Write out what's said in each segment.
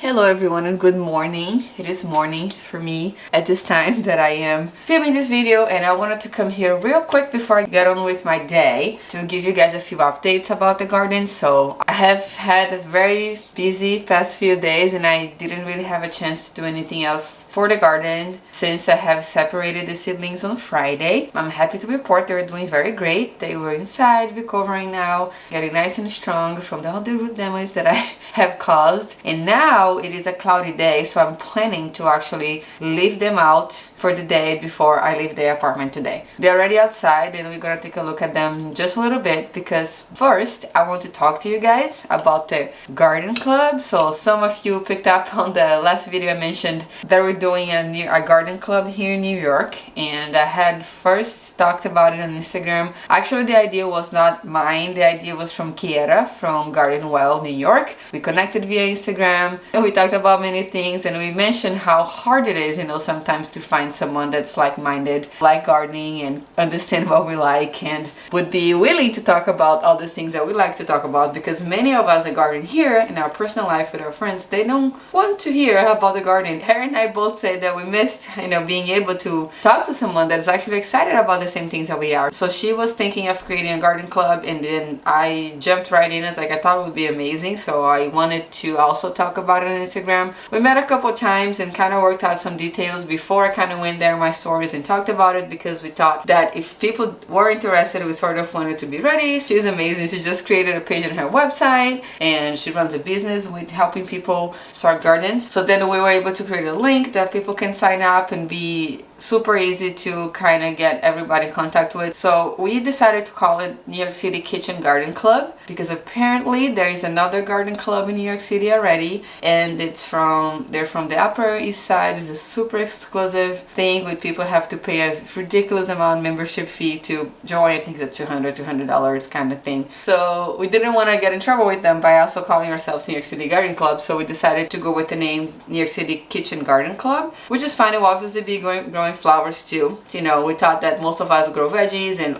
Hello everyone and good morning. It is morning for me at this time that I am filming this video, and I wanted to come here real quick before I get on with my day to give you guys a few updates about the garden. So I have had a very busy past few days and I didn't really have a chance to do anything else for the garden since I have separated the seedlings on Friday. I'm happy to report they're doing very great. They were inside, recovering now, getting nice and strong from all the root damage that I have caused. And now it is a cloudy day, so I'm planning to actually leave them out for the day before I leave the apartment today. They're already outside and we're gonna take a look at them just a little bit, because first I want to talk to you guys about the garden club. So some of you picked up on the last video I mentioned that we're doing a garden club here in New York, and I had first talked about it on Instagram. Actually, the idea was not mine. The idea was from Kiera from Garden Well, New York. We connected via Instagram and we talked about many things, and we mentioned how hard it is, sometimes to find someone that's like-minded, like gardening and understand what we like and would be willing to talk about all these things that we like to talk about, because many of us that garden here in our personal life with our friends, they don't want to hear about the garden. Harry and I both say that we missed being able to talk to someone that is actually excited about the same things that we are. So she was thinking of creating a garden club, and then I jumped right in. I thought it would be amazing, so I wanted to also talk about it on Instagram. We met a couple times and kind of worked out some details before I kind of went there in my stories and talked about it, because we thought that if people were interested, we sort of wanted to be ready. She's amazing. She just created a page on her website and she runs a business with helping people start gardens. So then we were able to create a link that people can sign up and be super easy to kind of get everybody in contact with. So we decided to call it New York City Kitchen Garden Club, because apparently there is another garden club in New York City already, and they're from the Upper East Side. It's a super exclusive thing with people have to pay a ridiculous amount membership fee to join. I think it's $200 kind of thing. So we didn't want to get in trouble with them by also calling ourselves New York City Garden Club, so we decided to go with the name New York City Kitchen Garden Club, which is fine. It will obviously be growing flowers too. So, we thought that most of us grow veggies, and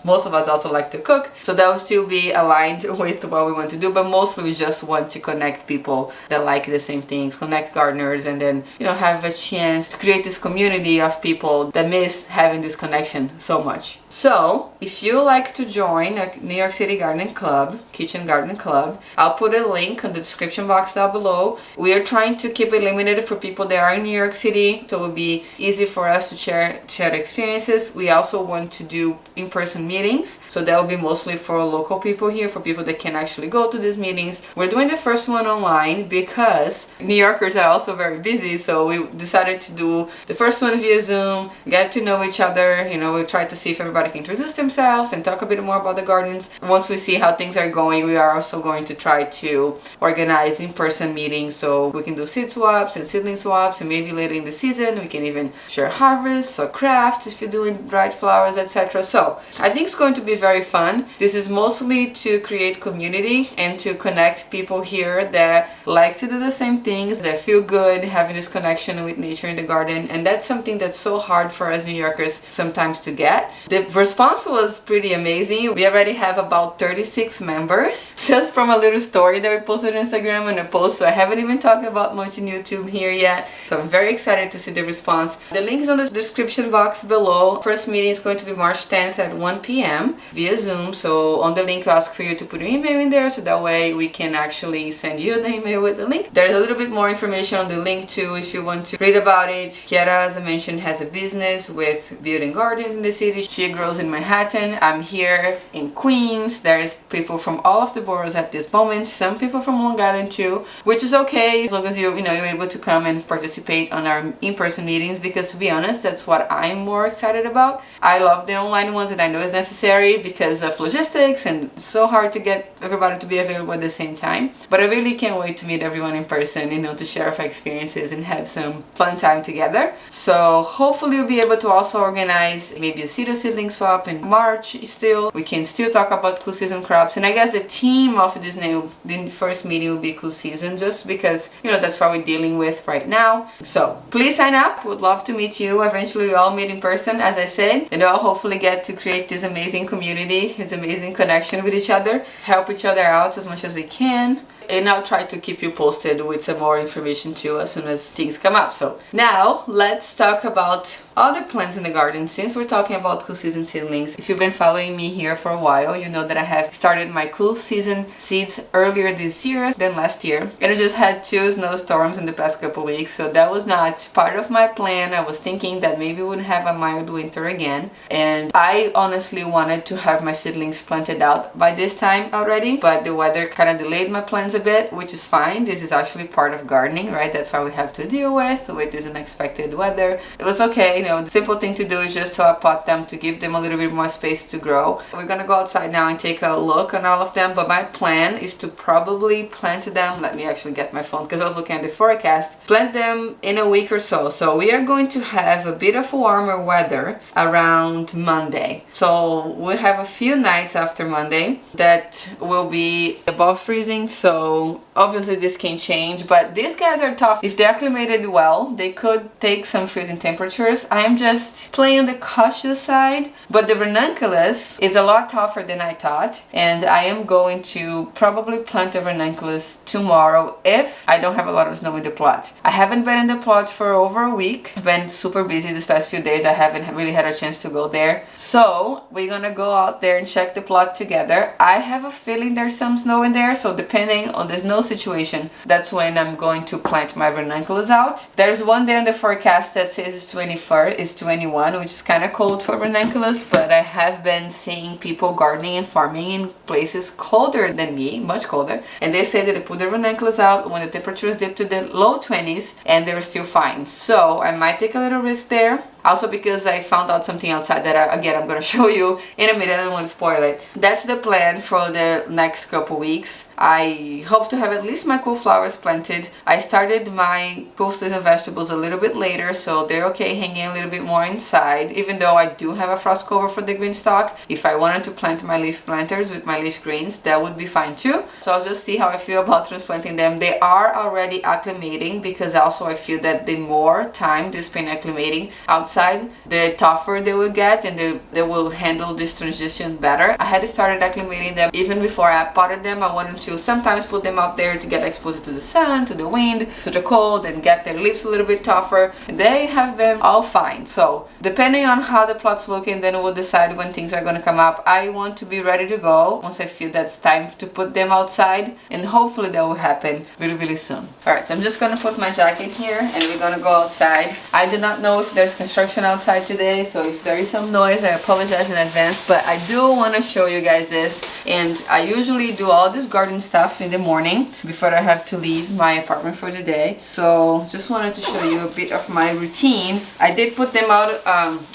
most of us also like to cook, so that will still be aligned with what we want to do, but mostly we just want to connect people that like the same things, connect gardeners, and then have a chance to create this community of people that miss having this connection so much. So if you like to join a New York City Garden Club, Kitchen Garden Club, I'll put a link in the description box down below. We are trying to keep it limited for people that are in New York City, so it will be easy for us to share experiences. We also want to do in-person meetings, so that will be mostly for local people here, for people that can actually go to these meetings. We're doing the first one online because New Yorkers are also very busy, so we decided to do the first one via Zoom, get to know each other. We'll try to see if everybody can introduce themselves and talk a bit more about the gardens. Once we see how things are going, we are also going to try to organize in-person meetings so we can do seed swaps and seedling swaps, and maybe later in the season we can even share harvests or crafts if you're doing dried flowers, etc. So I think it's going to be very fun. This is mostly to create community and to connect people here that like to do the same things, that feel good having this connection with nature in the garden, and that's something that's so hard for us New Yorkers sometimes to get. The response was pretty amazing. We already have about 36 members just from a little story that we posted on Instagram and a post, so I haven't even talked about much in YouTube here yet. So I'm very excited to see the response. The link is on the description box below. First meeting is going to be March 10th at 1 p.m. via Zoom. So on the link, I'll ask for you to put your email in there, so that way we can actually send you the email with the link. There's a little bit more information on the link too if you want to read about it. Kiera, as I mentioned, has a business with building gardens in the city. She grows in Manhattan. I'm here in Queens. There's people from all of the boroughs at this moment. Some people from Long Island too, which is okay as long as you're able to come and participate on our in-person meetings, because to be honest, that's what I'm more excited about. I love the online ones, and I know it's necessary because of logistics and it's so hard to get everybody to be available at the same time. But I really can't wait to meet everyone in person, to share our experiences and have some fun time together. So hopefully we'll be able to also organize maybe a seedling swap in March still. We can still talk about cool season crops, and I guess the theme of the first meeting will be cool season, just because that's what we're dealing with right now. So please sign up. Would love to meet you. Eventually we all meet in person, as I said, and I'll hopefully get to create this amazing community, this amazing connection with each other, help each other out as much as we can. and I'll try to keep you posted with some more information too as soon as things come up. So now let's talk about other plants in the garden, since we're talking about cool season seedlings. If you've been following me here for a while, you know that I have started my cool season seeds earlier this year than last year, and I just had 2 snowstorms in the past couple weeks, so that was not part of my plan. I was thinking that maybe we would have a mild winter again, and I honestly wanted to have my seedlings planted out by this time already, but the weather kind of delayed my plans a bit, which is fine. This is actually part of gardening, right? That's why we have to deal with this unexpected weather. It was okay. You know, the simple thing to do is just to pot them, to give them a little bit more space to grow. We're gonna go outside now and take a look on all of them, but my plan is to probably plant them, let me actually get my phone because I was looking at the forecast, plant them in a week or so. So we are going to have a bit of warmer weather around Monday. So we'll have a few nights after Monday that will be above freezing, so obviously this can change, but these guys are tough. If they acclimated well, they could take some freezing temperatures. I am just playing on the cautious side, but the ranunculus is a lot tougher than I thought, and I am going to probably plant the ranunculus tomorrow if I don't have a lot of snow in the plot. I haven't been in the plot for over a week. I've been super busy this past few days. I haven't really had a chance to go there, so we're gonna go out there and check the plot together. I have a feeling there's some snow in there, so depending on the snow situation, that's when I'm going to plant my ranunculus out. There's one day on the forecast that says it's 21, which is kind of cold for ranunculus, but I have been seeing people gardening and farming in places colder than me, much colder, and they say that they put the ranunculus out when the temperatures dip to the low 20s and they're still fine. So I might take a little risk there. Also because I found out something outside that again I'm gonna show you in a minute. I don't want to spoil it. That's the plan for the next couple weeks. I hope to have at least my cool flowers planted. I started my coasters and vegetables a little bit later, so they're okay hanging a little bit more inside, even though I do have a frost cover for the green stalk. If I wanted to plant my leaf planters with my leaf greens, that would be fine too. So I'll just see how I feel about transplanting them. They are already acclimating, because also I feel that the more time they spend acclimating outside, the tougher they will get, and they will handle this transition better. I had started acclimating them even before I potted them. I wanted to sometimes put them out there to get exposed to the sun, to the wind, to the cold, and get their leaves a little bit tougher. They have been all fine. So depending on how the plot's looking, then we'll decide when things are going to come up. I want to be ready to go once I feel that's time to put them outside, and hopefully that will happen really, really soon. Alright, so I'm just going to put my jacket here and we're going to go outside. I do not know if there's construction outside today, so if there is some noise, I apologize in advance, but I do want to show you guys this. And I usually do all this garden stuff in the morning before I have to leave my apartment for the day. So just wanted to show you a bit of my routine. I did put them out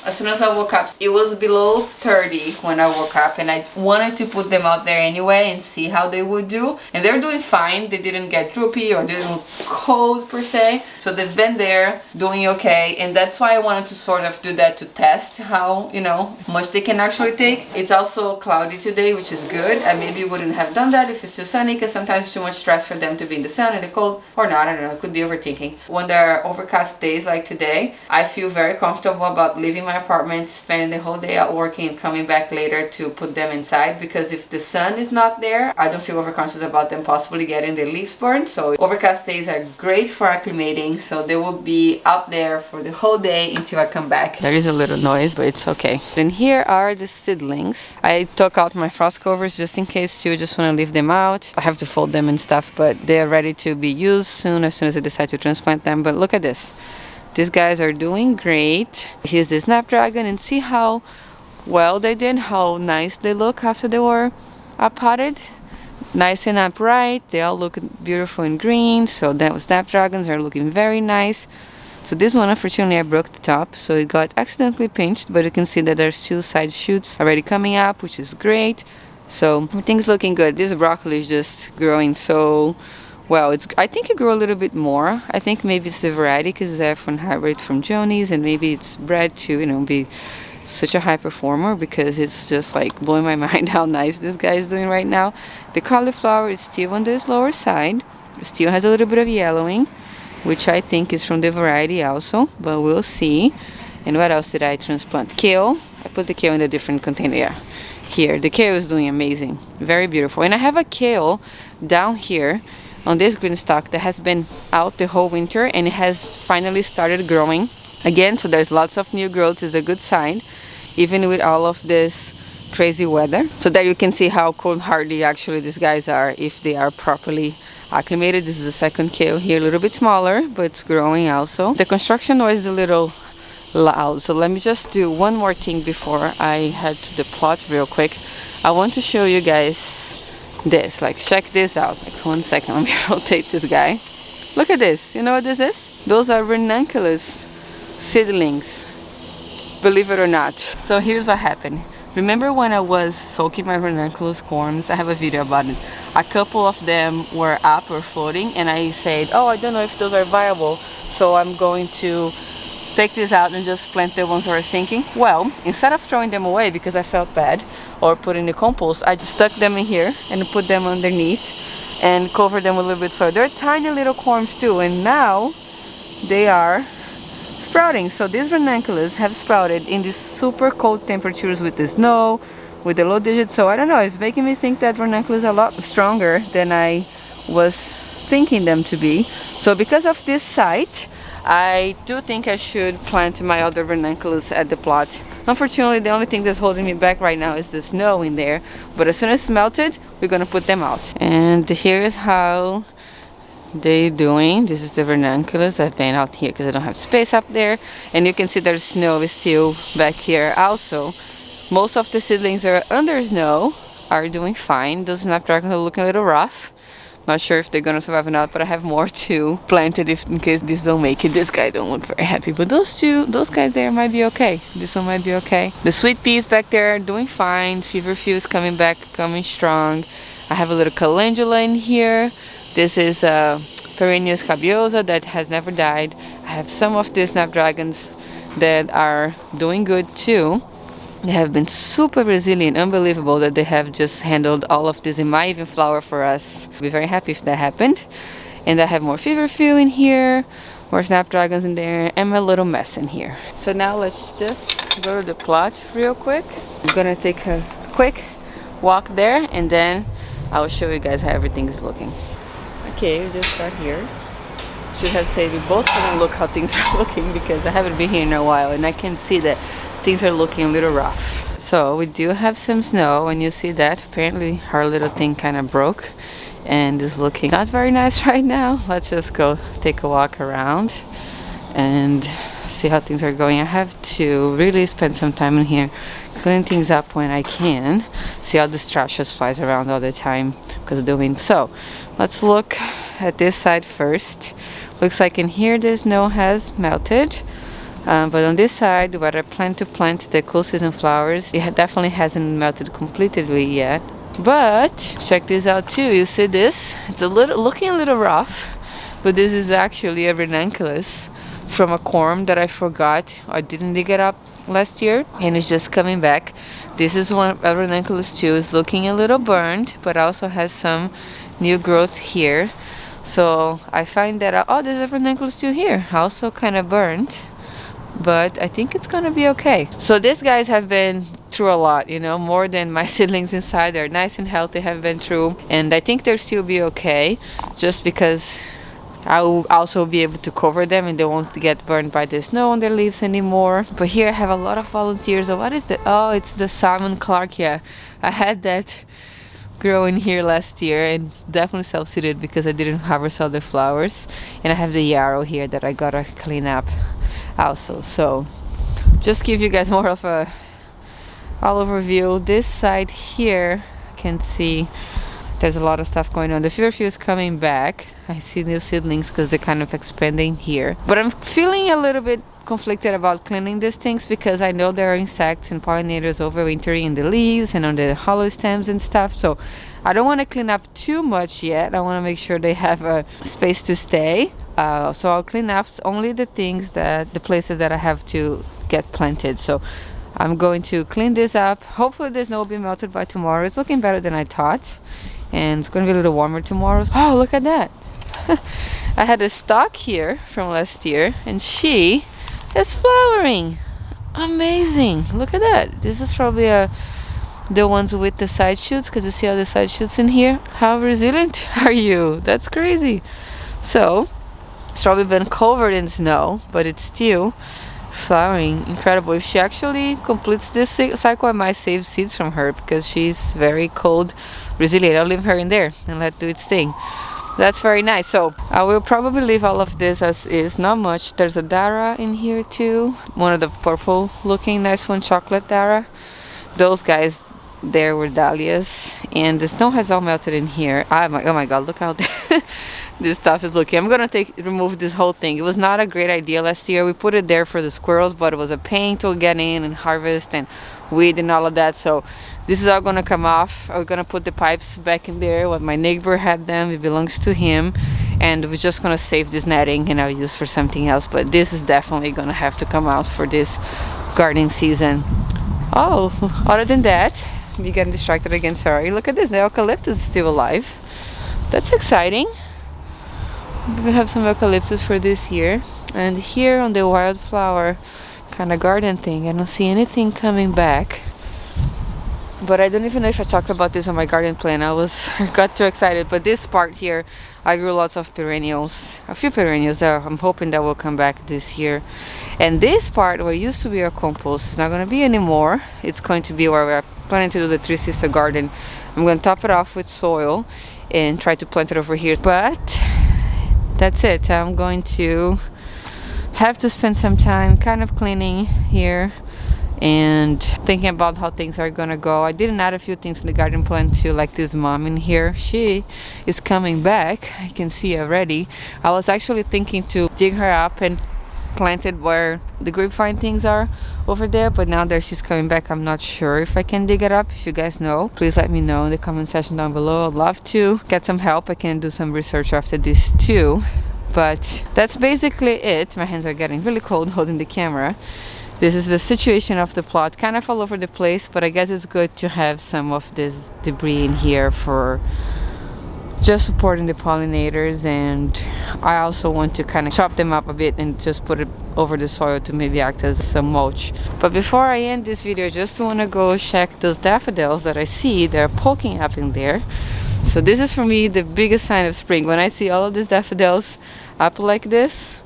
as soon as I woke up. It was below 30 when I woke up, and I wanted to put them out there anyway and see how they would do. And they're doing fine. They didn't get droopy or didn't look cold per se. So they've been there doing okay, and that's why I wanted to sort of do that to test how, you know, much they can actually take. It's also cloudy today, which is good. I maybe wouldn't have done that if it's too sunny, because sometimes it's too much stress for them to be in the sun and the cold, or not, I don't know, it could be overthinking. When there are overcast days like today, I feel very comfortable about leaving my apartment, spending the whole day out working and coming back later to put them inside, because if the sun is not there, I don't feel overconscious about them possibly getting their leaves burned. So overcast days are great for acclimating, so they will be out there for the whole day until I come back. There is a little noise, but it's okay. And here are the seedlings. I took out my frost covers just in case too, just want to leave them out. I have to fold them and stuff, but they are ready to be used soon as I decide to transplant them. But look at this. These guys are doing great. Here's the snapdragon, and see how well they did, how nice they look after they were potted. Nice and upright. They all look beautiful in green, so the snapdragons are looking very nice. So this one, unfortunately, I broke the top, so it got accidentally pinched, but you can see that there's 2 side shoots already coming up, which is great. So everything's looking good. This broccoli is just growing so well. I think it grew a little bit more. I think maybe it's the variety, because it's F1 hybrid from Joni's, and maybe it's bred to, you know, be such a high performer, because it's just like blowing my mind how nice this guy is doing right now. The cauliflower is still on this lower side. It still has a little bit of yellowing, which I think is from the variety also, but we'll see. And what else did I transplant? Kale. I put the kale in a different container. Yeah. here. The kale is doing amazing, very beautiful. And I have a kale down here on this green stalk that has been out the whole winter, and it has finally started growing again. So there's lots of new growth. Is a good sign, even with all of this crazy weather. So that you can see how cold hardy actually these guys are if they are properly acclimated. This is the second kale here, a little bit smaller, but it's growing also. The construction noise is a little loud, so let me just do one more thing before I head to the plot real quick. I want to show you guys this, like check this out. Like 1 second, let me rotate this guy. Look at this. You know what this is? Those are ranunculus seedlings, believe it or not. So here's what happened. Remember when I was soaking my ranunculus corms? I have a video about it. A couple of them were up or floating, and I said, oh, I don't know if those are viable, so I'm going to take this out and just plant the ones that are sinking. Well, instead of throwing them away because I felt bad or put in the compost, I just stuck them in here and put them underneath and covered them a little bit further. They're tiny little corms too, and now they are sprouting. So these ranunculus have sprouted in these super cold temperatures with the snow, with the low digits. So I don't know, it's making me think that ranunculus are a lot stronger than I was thinking them to be. So because of this site, I do think I should plant my other ranunculus at the plot. Unfortunately, the only thing that's holding me back right now is the snow in there, but as soon as it's melted, we're gonna put them out. And here's how they're doing. This is the ranunculus. I've been out here because I don't have space up there, and you can see there's snow is still back here also. Most of the seedlings that are under snow are doing fine. Those snapdragons are looking a little rough. Not sure if they're gonna survive or not, but I have more to planted if in case this don't make it. This guy don't look very happy, but those guys there might be okay. This one might be okay. The sweet peas back there are doing fine. Feverfew is coming back, coming strong. I have a little calendula in here. This is Perennial scabiosa that has never died. I have some of these snapdragons that are doing good too. They have been super resilient, unbelievable that they have just handled all of this. It might even flower for us. I'll be very happy if that happened. And I have more feverfew in here, more snapdragons in there, and my little mess in here. So now let's just go to the plot real quick. I'm gonna take a quick walk there, and then I'll show you guys how everything is looking. Okay, we just got here. Should have said we both gonna look how things are looking because I haven't been here in a while, and I can see that things are looking a little rough. So we do have some snow, and you see that apparently our little thing kind of broke and is looking not very nice right now. Let's just go take a walk around and see how things are going. I have to really spend some time in here cleaning things up when I can. See how this trash just flies around all the time because of the wind. So let's look at this side first. Looks like in here the snow has melted. But on this side, where I plan to plant the cool season flowers, it definitely hasn't melted completely yet. But check this out too. You see this? It's looking a little rough, but this is actually a ranunculus from a corm that I forgot. I didn't dig it up last year, and it's just coming back. This is one a ranunculus too. It's looking a little burned, but also has some new growth here. So I find that there's a ranunculus too here, also kind of burned. But I think it's gonna be okay. So these guys have been through a lot, you know, more than my seedlings inside. They're nice and healthy, have been through, and I think they'll still be okay, just because I will also be able to cover them and they won't get burned by the snow on their leaves anymore. But here I have a lot of volunteers. What is that? Oh, it's the salmon clarkia. I had that growing here last year, and it's definitely self-seeded because I didn't harvest all the flowers. And I have the yarrow here that I gotta clean up also. So just give you guys more of a all overview. This side here I can see there's a lot of stuff going on. The feverfew is coming back. I see new seedlings because they're kind of expanding here, but I'm feeling a little bit conflicted about cleaning these things because I know there are insects and pollinators overwintering in the leaves and on the hollow stems and stuff. So I don't want to clean up too much yet. I want to make sure they have a space to stay. So I'll clean up only the things the places that I have to get planted. So I'm going to clean this up. Hopefully the snow will be melted by tomorrow. It's looking better than I thought, and it's going to be a little warmer tomorrow. Oh, look at that. I had a stalk here from last year, and she is flowering. Amazing. Look at that. This is probably a the ones with the side shoots, because you see all the side shoots in here. How resilient are you? That's crazy. So it's probably been covered in snow, but it's still flowering. Incredible. If she actually completes this cycle, I might save seeds from her, because she's very cold resilient. I'll leave her in there and let it do its thing. That's very nice. So I will probably leave all of this as is. Not much. There's a Dara in here too, one of the purple looking nice one, chocolate Dara. Those guys there were dahlias, and the snow has all melted in here. Oh my god, look how this stuff is looking. I'm gonna remove this whole thing. It was not a great idea last year. We put it there for the squirrels, but it was a pain to get in and harvest and weed and all of that. So this is all gonna come off. We're gonna put the pipes back in there. What my neighbor had them, it belongs to him, and we're just gonna save this netting and I'll use for something else. But this is definitely gonna have to come out for this gardening season. Oh, other than that, we getting distracted again, sorry. Look at this, the eucalyptus is still alive. That's exciting. We have some eucalyptus for this year. And here on the wildflower kind of garden thing, I don't see anything coming back. But I don't even know if I talked about this on my garden plan. I got too excited. But this part here, I grew lots of perennials, a few perennials that I'm hoping that will come back this year. And this part where it used to be our compost is not going to be anymore. It's going to be where we're planning to do the Three Sister garden. I'm going to top it off with soil and try to plant it over here. But that's it. I'm going to have to spend some time kind of cleaning here and thinking about how things are gonna go. I did add a few things in the garden plan too, like this mom in here. She is coming back. I can see already. I was actually thinking to dig her up and plant it where the grapevine things are over there, but now that she's coming back, I'm not sure if I can dig it up. If you guys know, please let me know in the comment section down below. I'd love to get some help. I can do some research after this too. But that's basically it. My hands are getting really cold holding the camera. This is the situation of the plot, kind of all over the place, but I guess it's good to have some of this debris in here for just supporting the pollinators. And I also want to kind of chop them up a bit and just put it over the soil to maybe act as some mulch. But before I end this video, I just want to go check those daffodils that I see. They're poking up in there. So this is for me the biggest sign of spring. When I see all of these daffodils up like this,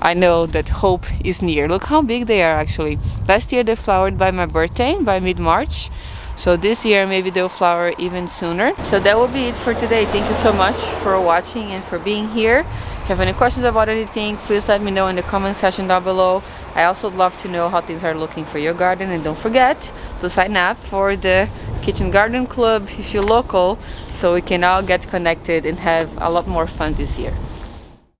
I know that hope is near. Look how big they are actually. Last year they flowered by my birthday, by mid-March. So this year maybe they'll flower even sooner. So that will be it for today. Thank you so much for watching and for being here. If you have any questions about anything, please let me know in the comment section down below. I also would love to know how things are looking for your garden. And don't forget to sign up for the Kitchen Garden Club if you're local, so we can all get connected and have a lot more fun this year.